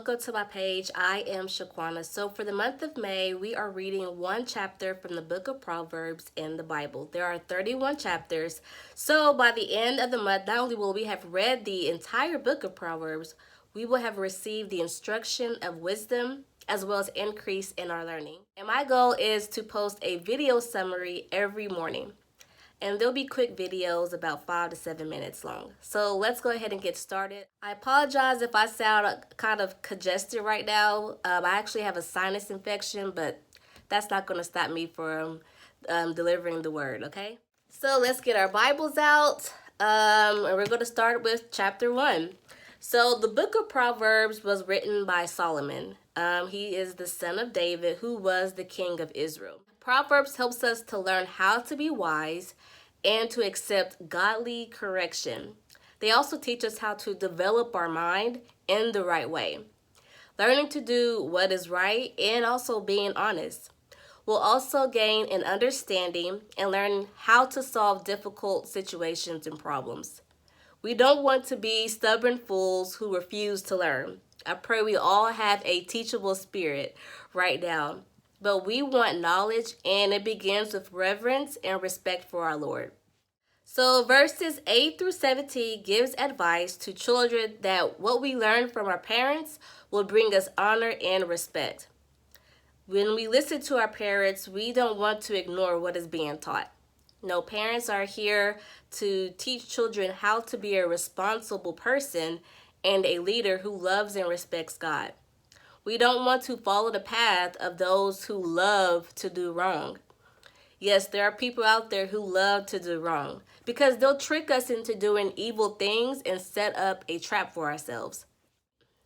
welcome to my page. I am Shaquana. So for the month of May, we are reading one chapter from the book of Proverbs in the Bible. There are 31 chapters. So by the end of the month, not only will we have read the entire book of Proverbs, we will have received the instruction of wisdom as well as increase in our learning. And my goal is to post a video summary every morning. And there'll be quick videos about 5 to 7 minutes long. So let's go ahead and get started. I apologize if I sound kind of congested right now. I actually have a sinus infection, but that's not going to stop me from delivering the word, okay? So let's get our Bibles out, and we're going to start with chapter 1. So the book of Proverbs was written by Solomon. He is the son of David, who was the king of Israel. Proverbs helps us to learn how to be wise and to accept godly correction. They also teach us how to develop our mind in the right way. Learning to do what is right and also being honest. We'll also gain an understanding and learn how to solve difficult situations and problems. We don't want to be stubborn fools who refuse to learn. I pray we all have a teachable spirit right now. But we want knowledge, and it begins with reverence and respect for our Lord. So verses 8 through 17 gives advice to children that what we learn from our parents will bring us honor and respect. When we listen to our parents, we don't want to ignore what is being taught. No, parents are here to teach children how to be a responsible person and a leader who loves and respects God. We don't want to follow the path of those who love to do wrong. Yes, there are people out there who love to do wrong because they'll trick us into doing evil things and set up a trap for ourselves.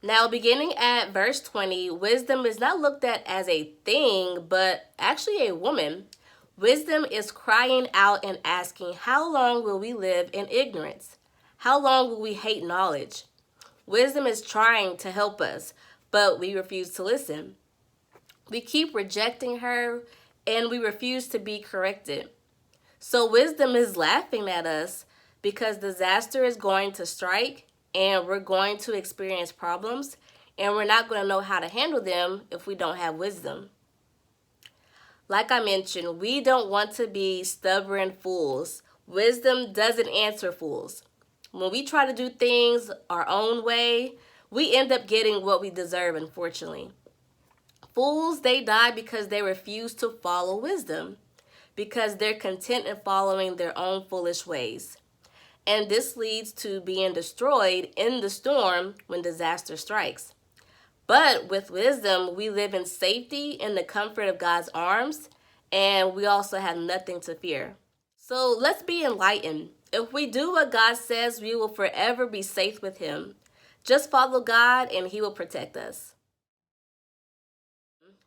Now, beginning at verse 20, wisdom is not looked at as a thing, but actually a woman. Wisdom is crying out and asking, how long will we live in ignorance? How long will we hate knowledge? Wisdom is trying to help us, but we refuse to listen. We keep rejecting her, and we refuse to be corrected. So wisdom is laughing at us because disaster is going to strike, and we're going to experience problems, and we're not going to know how to handle them if we don't have wisdom. Like I mentioned, we don't want to be stubborn fools. Wisdom doesn't answer fools. When we try to do things our own way, we end up getting what we deserve, unfortunately. Fools, they die because they refuse to follow wisdom, because they're content in following their own foolish ways. And this leads to being destroyed in the storm when disaster strikes. But with wisdom, we live in safety in the comfort of God's arms, and we also have nothing to fear. So let's be enlightened. If we do what God says, we will forever be safe with Him. Just follow God and He will protect us.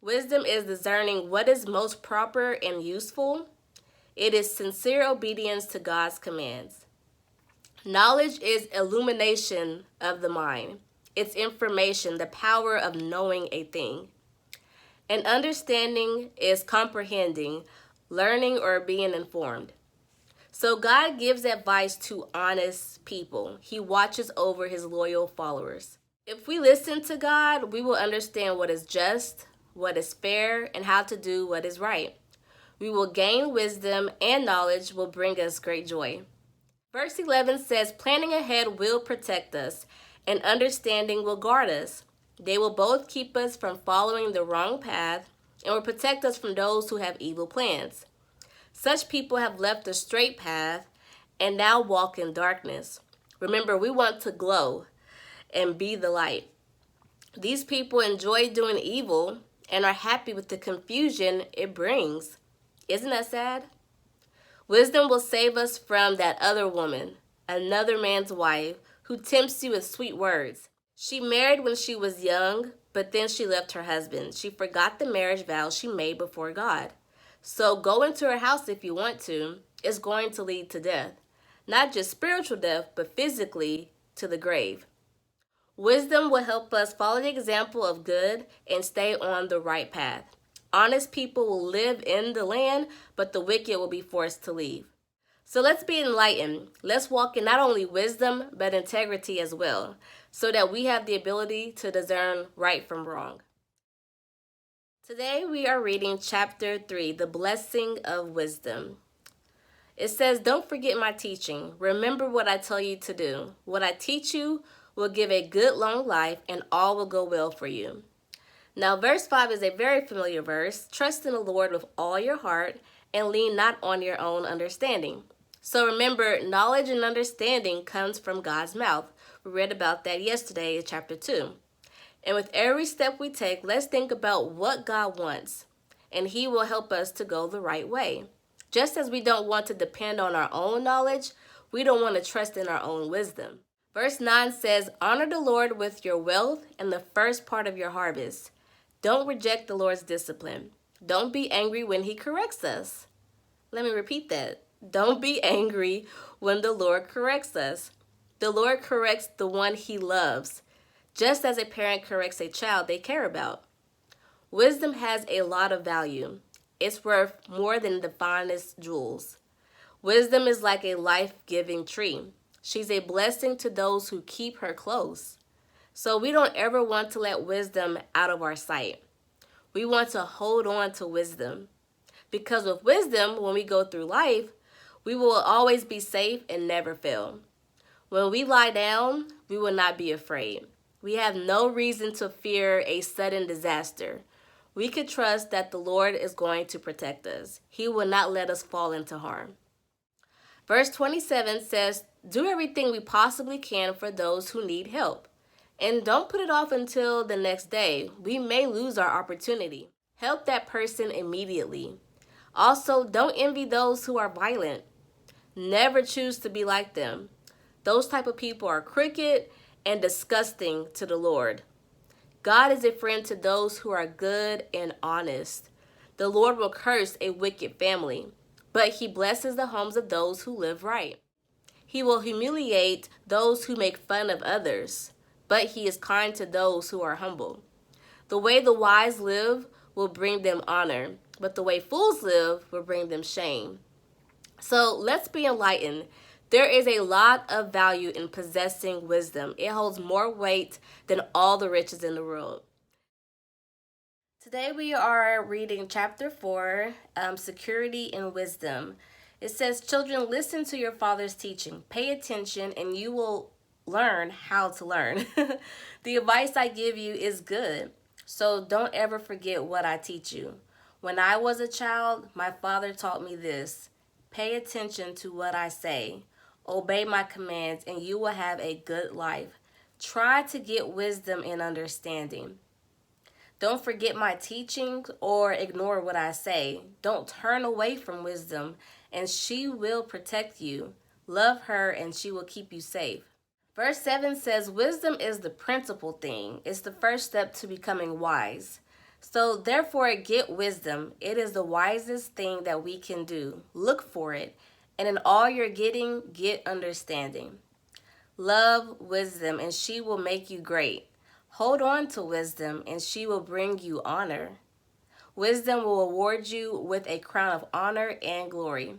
Wisdom is discerning what is most proper and useful. It is sincere obedience to God's commands. Knowledge is illumination of the mind. It's information, the power of knowing a thing. And understanding is comprehending, learning, or being informed. So God gives advice to honest people. He watches over His loyal followers. If we listen to God, we will understand what is just, what is fair, and how to do what is right. We will gain wisdom, and knowledge will bring us great joy. Verse 11 says, planning ahead will protect us, and understanding will guard us. They will both keep us from following the wrong path and will protect us from those who have evil plans. Such people have left the straight path and now walk in darkness. Remember, we want to glow and be the light. These people enjoy doing evil and are happy with the confusion it brings. Isn't that sad? Wisdom will save us from that other woman, another man's wife, who tempts you with sweet words. She married when she was young, but then she left her husband. She forgot the marriage vows she made before God. So go into her house if you want to. It's going to lead to death. Not just spiritual death, but physically to the grave. Wisdom will help us follow the example of good and stay on the right path. Honest people will live in the land, but the wicked will be forced to leave. So let's be enlightened. Let's walk in not only wisdom, but integrity as well, so that we have the ability to discern right from wrong. Today we are reading chapter 3, The Blessing of Wisdom. It says, "Don't forget my teaching. Remember what I tell you to do. What I teach you will give a good long life, and all will go well for you." Now, verse 5 is a very familiar verse. "Trust in the Lord with all your heart, and lean not on your own understanding." So remember, knowledge and understanding comes from God's mouth. We read about that yesterday in chapter 2. And with every step we take, let's think about what God wants, and He will help us to go the right way. Just as we don't want to depend on our own knowledge, we don't want to trust in our own wisdom. Verse 9 says, "Honor the Lord with your wealth and the first part of your harvest." Don't reject the Lord's discipline. Don't be angry when He corrects us. Let me repeat that. Don't be angry when the Lord corrects us. The Lord corrects the one He loves, just as a parent corrects a child they care about. Wisdom has a lot of value. It's worth more than the finest jewels. Wisdom is like a life-giving tree. She's a blessing to those who keep her close. So we don't ever want to let wisdom out of our sight. We want to hold on to wisdom. Because with wisdom, when we go through life, we will always be safe and never fail. When we lie down, we will not be afraid. We have no reason to fear a sudden disaster. We can trust that the Lord is going to protect us. He will not let us fall into harm. Verse 27 says, "Do everything we possibly can for those who need help. And don't put it off until the next day. We may lose our opportunity. Help that person immediately. Also, don't envy those who are violent. Never choose to be like them. Those type of people are crooked and disgusting to the Lord. God is a friend to those who are good and honest. The Lord will curse a wicked family, but He blesses the homes of those who live right. He will humiliate those who make fun of others, but He is kind to those who are humble. The way the wise live will bring them honor, but the way fools live will bring them shame." So let's be enlightened. There is a lot of value in possessing wisdom. It holds more weight than all the riches in the world. Today we are reading chapter 4, Security in Wisdom. It says, "Children, listen to your father's teaching. Pay attention and you will learn how to learn." The advice I give you is good, so don't ever forget what I teach you. When I was a child, my father taught me this: pay attention to what I say. Obey my commands and you will have a good life. Try to get wisdom and understanding. Don't forget my teachings or ignore what I say. Don't turn away from wisdom, and she will protect you. Love her, and she will keep you safe. Verse 7 says, "Wisdom is the principal thing. It's the first step to becoming wise. So therefore, get wisdom. It is the wisest thing that we can do. Look for it, and in all you're getting, get understanding. Love wisdom, and she will make you great. Hold on to wisdom, and she will bring you honor. Wisdom will award you with a crown of honor and glory.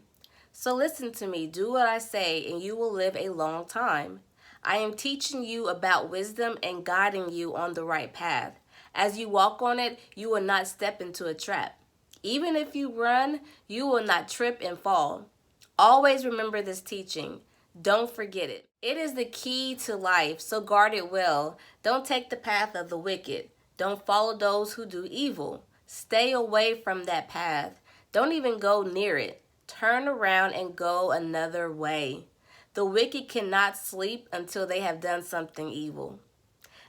So listen to me, do what I say, and you will live a long time. I am teaching you about wisdom and guiding you on the right path. As you walk on it, you will not step into a trap. Even if you run, you will not trip and fall. Always remember this teaching. Don't forget it. It is the key to life, so guard it well. Don't take the path of the wicked. Don't follow those who do evil. Stay away from that path. Don't even go near it. Turn around and go another way. The wicked cannot sleep until they have done something evil.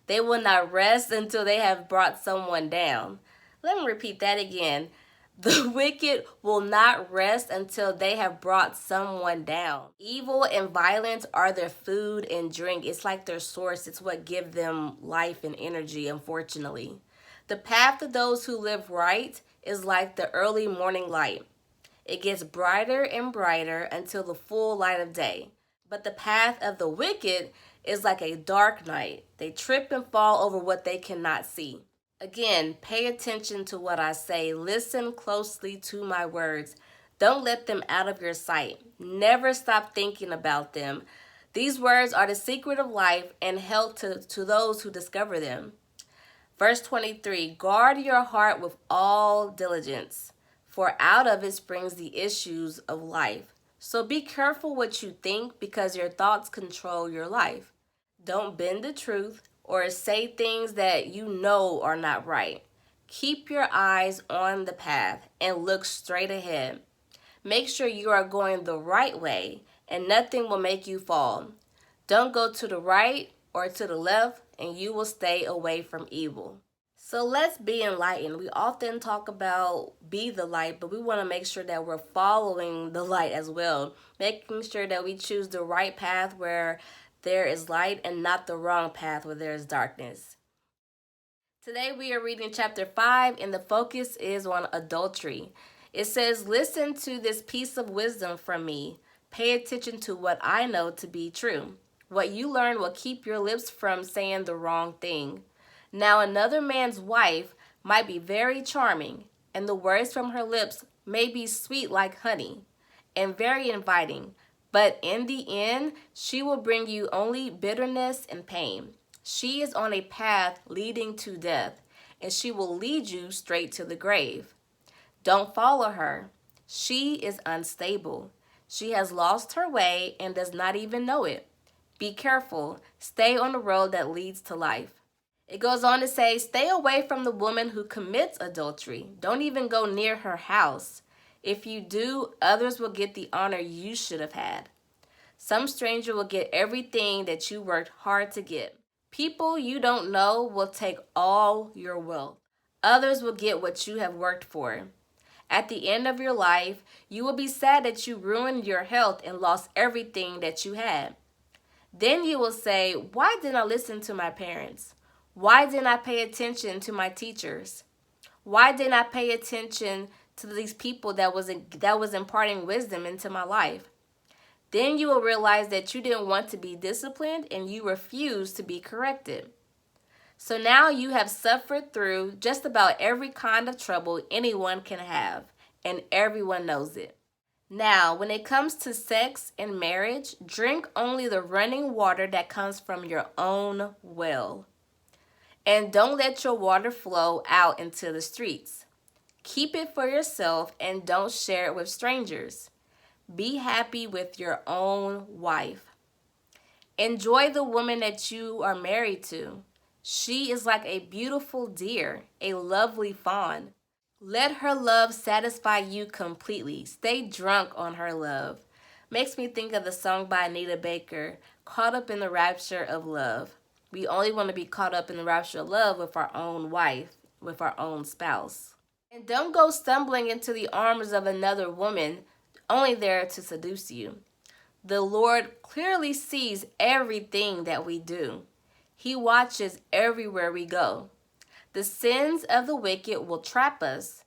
They will not rest until they have brought someone down." Let me repeat that again. The wicked will not rest until they have brought someone down. Evil and violence are their food and drink. It's like their source. It's what gives them life and energy, unfortunately. The path of those who live right is like the early morning light. It gets brighter and brighter until the full light of day. But the path of the wicked is like a dark night. They trip and fall over what they cannot see. Again, pay attention to what I say. Listen closely to my words. Don't let them out of your sight. Never stop thinking about them. These words are the secret of life and help to those who discover them. Verse 23, guard your heart with all diligence, for out of it springs the issues of life. So be careful what you think, because your thoughts control your life. Don't bend the truth or say things that you know are not right. Keep your eyes on the path and look straight ahead. Make sure you are going the right way and nothing will make you fall. Don't go to the right or to the left, and you will stay away from evil. So let's be enlightened. We often talk about be the light, but we want to make sure that we're following the light as well. Making sure that we choose the right path where there is light and not the wrong path where there is darkness. Today we are reading chapter 5, and the focus is on adultery. It says, listen to this piece of wisdom from me. Pay attention to what I know to be true. What you learn will keep your lips from saying the wrong thing. Now another man's wife might be very charming, and the words from her lips may be sweet like honey and very inviting, but in the end, she will bring you only bitterness and pain. She is on a path leading to death, and she will lead you straight to the grave. Don't follow her. She is unstable. She has lost her way and does not even know it. Be careful. Stay on the road that leads to life. It goes on to say, stay away from the woman who commits adultery. Don't even go near her house. If you do, others will get the honor you should have had. Some stranger will get everything that you worked hard to get. People you don't know will take all your wealth. Others will get what you have worked for. At the end of your life, you will be sad that you ruined your health and lost everything that you had. Then you will say, why didn't I listen to my parents? Why didn't I pay attention to my teachers? Why didn't I pay attention to these people that was imparting wisdom into my life? Then you will realize that you didn't want to be disciplined and you refused to be corrected. So now you have suffered through just about every kind of trouble anyone can have, and everyone knows it. Now, when it comes to sex and marriage, drink only the running water that comes from your own well. And don't let your water flow out into the streets. Keep it for yourself and don't share it with strangers. Be happy with your own wife. Enjoy the woman that you are married to. She is like a beautiful deer, a lovely fawn. Let her love satisfy you completely. Stay drunk on her love. Makes me think of the song by Anita Baker, Caught Up in the Rapture of Love. We only want to be caught up in the rapture of love with our own wife, with our own spouse. And don't go stumbling into the arms of another woman, only there to seduce you. The Lord clearly sees everything that we do. He watches everywhere we go. The sins of the wicked will trap us.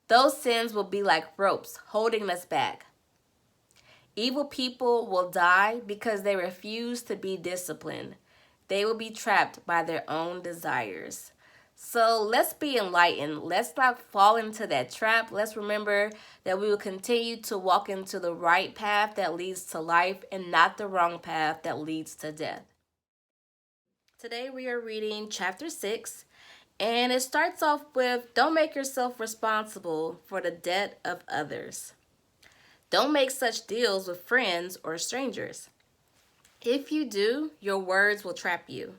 Those sins will be like ropes holding us back. Evil people will die because they refuse to be disciplined. They will be trapped by their own desires. So let's be enlightened. Let's not fall into that trap. Let's remember that we will continue to walk into the right path that leads to life and not the wrong path that leads to death. Today we are reading chapter 6, and it starts off with, don't make yourself responsible for the debt of others. Don't make such deals with friends or strangers. If you do, your words will trap you.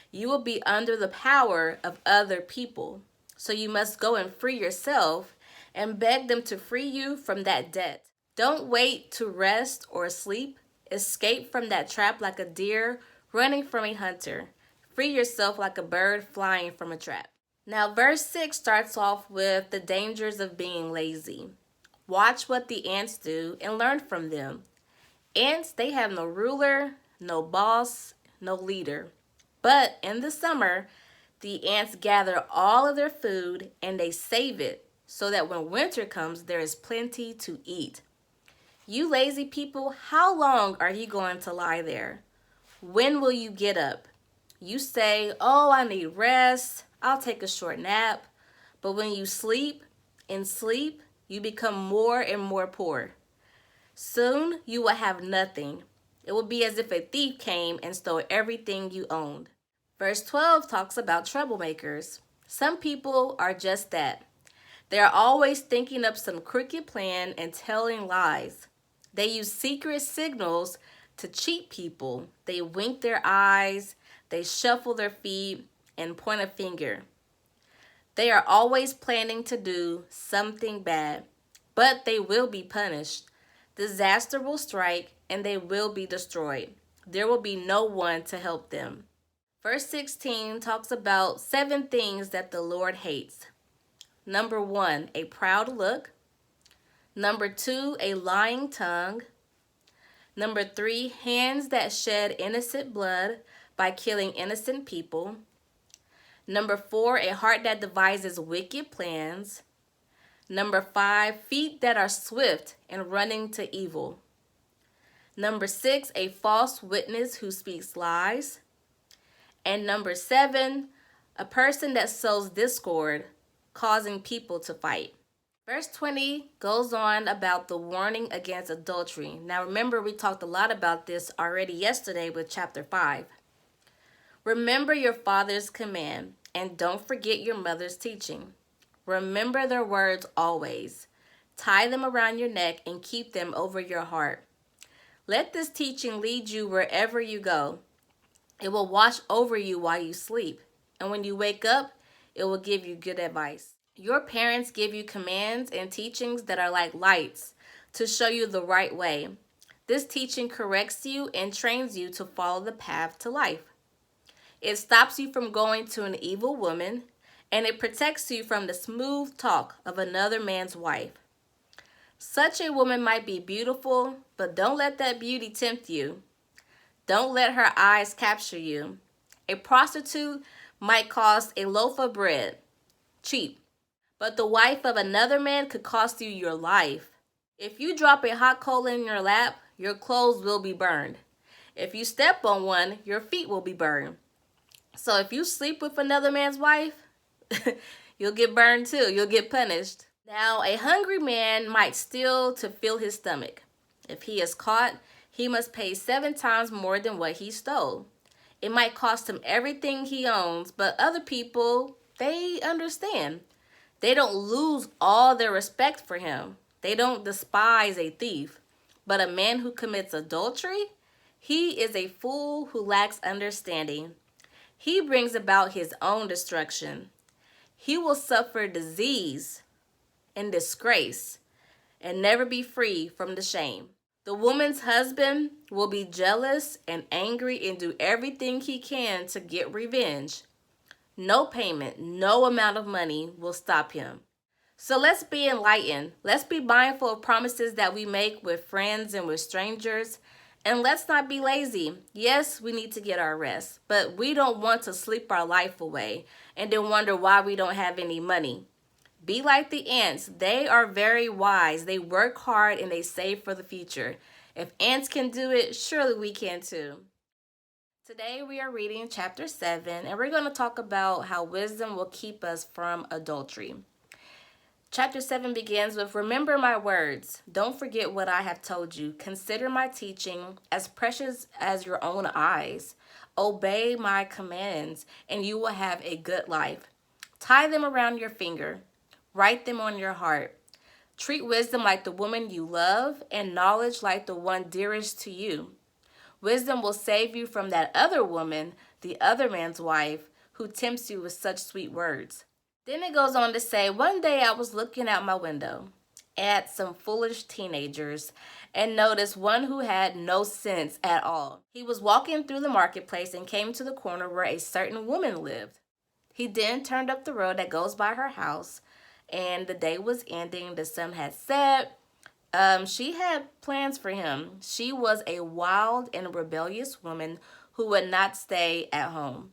You will be under the power of other people. So you must go and free yourself and beg them to free you from that debt. Don't wait to rest or sleep. Escape from that trap like a deer running from a hunter. Free yourself like a bird flying from a trap. Now, verse 6 starts off with the dangers of being lazy. Watch what the ants do and learn from them. Ants, they have no ruler, no boss, no leader. But in the summer, the ants gather all of their food and they save it so that when winter comes, there is plenty to eat. You lazy people, how long are you going to lie there? When will you get up? You say, oh, I need rest. I'll take a short nap. But when you sleep, You become more and more poor. Soon you will have nothing. It will be as if a thief came and stole everything you owned. Verse 12 talks about troublemakers. Some people are just that. They are always thinking up some crooked plan and telling lies. They use secret signals to cheat people. They wink their eyes, they shuffle their feet, and point a finger. They are always planning to do something bad, but they will be punished. Disaster will strike and they will be destroyed. There will be no one to help them. Verse 16 talks about 7 things that the Lord hates. Number 1, a proud look. Number 2, a lying tongue. Number 3, hands that shed innocent blood by killing innocent people. Number 4, a heart that devises wicked plans. Number 5, feet that are swift in running to evil. Number 6, a false witness who speaks lies. And number 7, a person that sows discord, causing people to fight. Verse 20 goes on about the warning against adultery. Now remember, we talked a lot about this already yesterday with chapter 5. Remember your father's command, and don't forget your mother's teaching. Remember their words always. Tie them around your neck and keep them over your heart. Let this teaching lead you wherever you go. It will watch over you while you sleep, and when you wake up, it will give you good advice. Your parents give you commands and teachings that are like lights to show you the right way. This teaching corrects you and trains you to follow the path to life. It stops you from going to an evil woman, and it protects you from the smooth talk of another man's wife. Such a woman might be beautiful, but don't let that beauty tempt you. Don't let her eyes capture you. A prostitute might cost a loaf of bread, cheap, but the wife of another man could cost you your life. If you drop a hot coal in your lap, your clothes will be burned. If you step on one, your feet will be burned. So if you sleep with another man's wife, you'll get burned too. You'll get punished. Now, a hungry man might steal to fill his stomach. If he is caught, he must pay 7 times more than what he stole. It might cost him everything he owns, but other people, they understand. They don't lose all their respect for him. They don't despise a thief. But a man who commits adultery, he is a fool who lacks understanding. He brings about his own destruction. He will suffer disease and disgrace and never be free from the shame. The woman's husband will be jealous and angry and do everything he can to get revenge. No payment, no amount of money will stop him. So let's be enlightened. Let's be mindful of promises that we make with friends and with strangers. And let's not be lazy. Yes, we need to get our rest, but we don't want to sleep our life away and then wonder why we don't have any money. Be like the ants. They are very wise. They work hard and they save for the future. If ants can do it, surely we can too. Today we are reading chapter 7, and we're going to talk about how wisdom will keep us from adultery. Chapter 7 begins with, remember my words. Don't forget what I have told you. Consider my teaching as precious as your own eyes. Obey my commands, and you will have a good life. Tie them around your finger. Write them on your heart. Treat wisdom like the woman you love, and knowledge like the one dearest to you. Wisdom will save you from that other woman, the other man's wife, who tempts you with such sweet words. Then it goes on to say, one day I was looking out my window at some foolish teenagers and noticed one who had no sense at all. He was walking through the marketplace and came to the corner where a certain woman lived. He then turned up the road that goes by her house, and the day was ending. The sun had set. She had plans for him. She was a wild and rebellious woman who would not stay at home.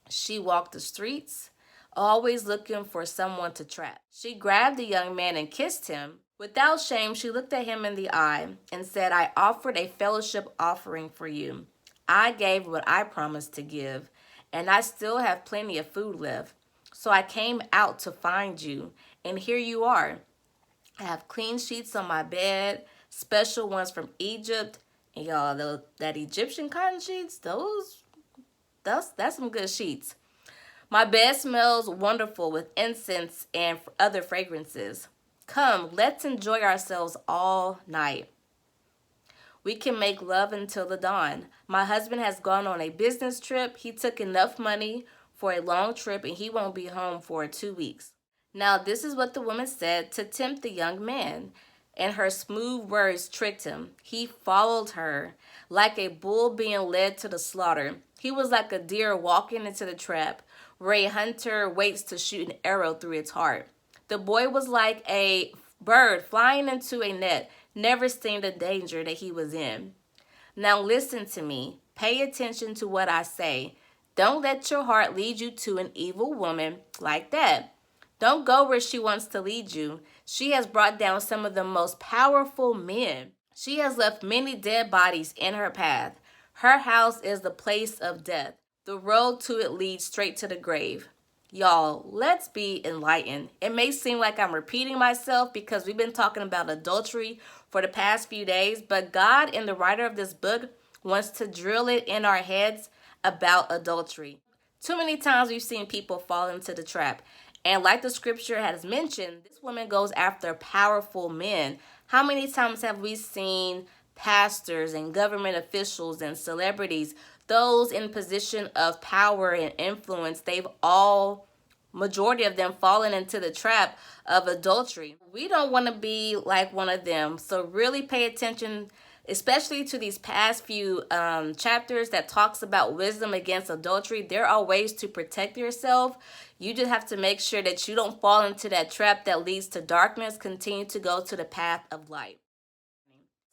She walked the streets, always looking for someone to trap. She grabbed the young man and kissed him. Without shame, she looked at him in the eye and said, I offered a fellowship offering for you. I gave what I promised to give, and I still have plenty of food left. So I came out to find you, and here you are. I have clean sheets on my bed, special ones from Egypt. And y'all, that Egyptian cotton sheets, that's some good sheets. My bed smells wonderful with incense and other fragrances. Come, let's enjoy ourselves all night. We can make love until the dawn. My husband has gone on a business trip. He took enough money for a long trip and he won't be home for 2 weeks. Now, this is what the woman said to tempt the young man, and her smooth words tricked him. He followed her like a bull being led to the slaughter. He was like a deer walking into the trap, where a hunter waits to shoot an arrow through its heart. The boy was like a bird flying into a net, never seeing the danger that he was in. Now listen to me. Pay attention to what I say. Don't let your heart lead you to an evil woman like that. Don't go where she wants to lead you. She has brought down some of the most powerful men. She has left many dead bodies in her path. Her house is the place of death. The road to it leads straight to the grave. Y'all, let's be enlightened. It may seem like I'm repeating myself because we've been talking about adultery for the past few days, but God and the writer of this book wants to drill it in our heads about adultery. Too many times we've seen people fall into the trap. And like the scripture has mentioned, this woman goes after powerful men. How many times have we seen pastors and government officials and celebrities, those in position of power and influence, they've all, majority of them, fallen into the trap of adultery. We don't want to be like one of them. So really pay attention, especially to these past few chapters that talks about wisdom against adultery. There are ways to protect yourself. You just have to make sure that you don't fall into that trap that leads to darkness. Continue to go to the path of light.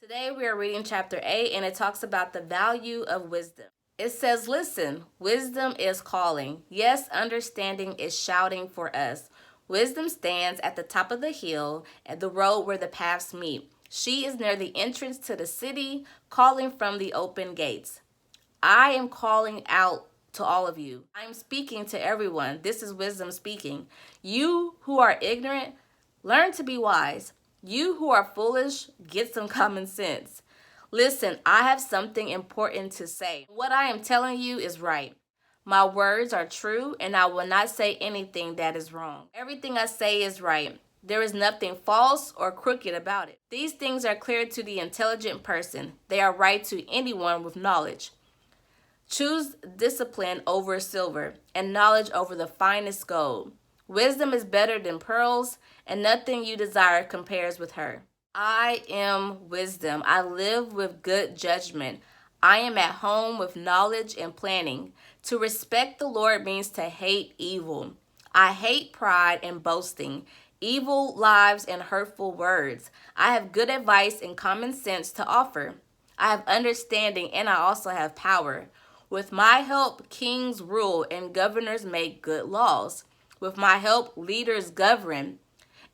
Today we are reading chapter 8, and it talks about the value of wisdom. It says, listen, wisdom is calling. Yes, understanding is shouting for us. Wisdom stands at the top of the hill at the road where the paths meet. She is near the entrance to the city, calling from the open gates. I am calling out to all of you. I am speaking to everyone. This is wisdom speaking. You who are ignorant, learn to be wise. You who are foolish, get some common sense. Listen, I have something important to say. What I am telling you is right. My words are true, and I will not say anything that is wrong. Everything I say is right. There is nothing false or crooked about it. These things are clear to the intelligent person. They are right to anyone with knowledge. Choose discipline over silver, and knowledge over the finest gold. Wisdom is better than pearls, and nothing you desire compares with her. I am wisdom. I live with good judgment. I am at home with knowledge and planning. To respect the Lord means to hate evil. I hate pride and boasting, evil lives and hurtful words. I have good advice and common sense to offer. I have understanding and I also have power. With my help, kings rule and governors make good laws. With my help, leaders govern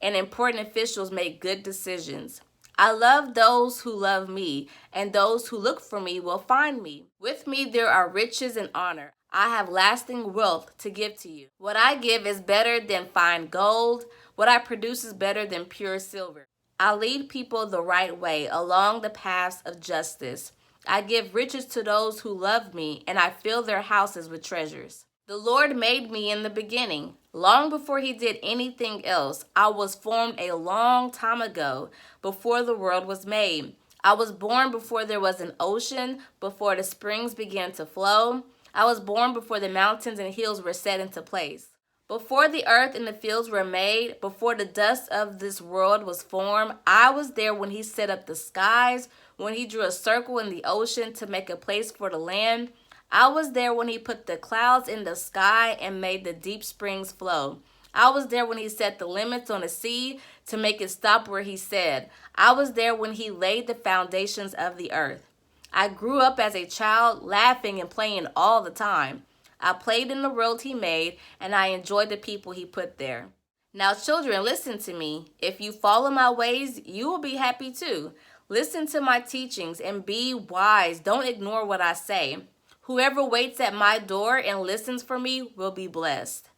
and important officials make good decisions. I love those who love me, and those who look for me will find me. With me there are riches and honor. I have lasting wealth to give to you. What I give is better than fine gold. What I produce is better than pure silver. I lead people the right way along the paths of justice. I give riches to those who love me, and I fill their houses with treasures. The Lord made me in the beginning. Long before he did anything else, I was formed a long time ago, before the world was made. I was born before there was an ocean, before the springs began to flow. I was born before the mountains and hills were set into place. Before the earth and the fields were made, before the dust of this world was formed, I was there when he set up the skies, when he drew a circle in the ocean to make a place for the land. I was there when he put the clouds in the sky and made the deep springs flow. I was there when he set the limits on the sea to make it stop where he said. I was there when he laid the foundations of the earth. I grew up as a child, laughing and playing all the time. I played in the world he made, and I enjoyed the people he put there. Now, children, listen to me. If you follow my ways, you will be happy too. Listen to my teachings and be wise. Don't ignore what I say. Whoever waits at my door and listens for me will be blessed.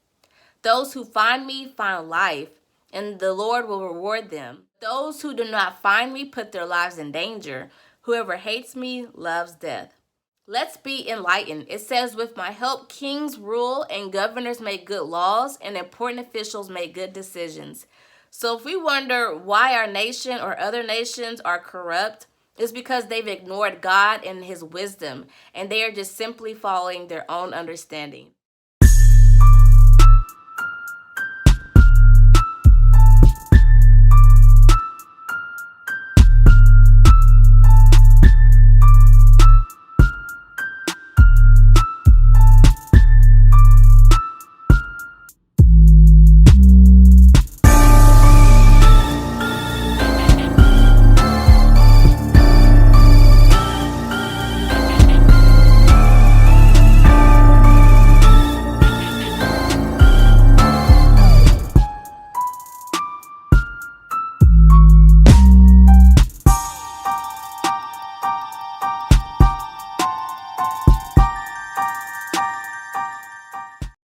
Those who find me find life and the Lord will reward them. Those who do not find me put their lives in danger. Whoever hates me loves death. Let's be enlightened. It says, with my help, kings rule and governors make good laws and important officials make good decisions. So if we wonder why our nation or other nations are corrupt, it's because they've ignored God and his wisdom, and they are just simply following their own understanding.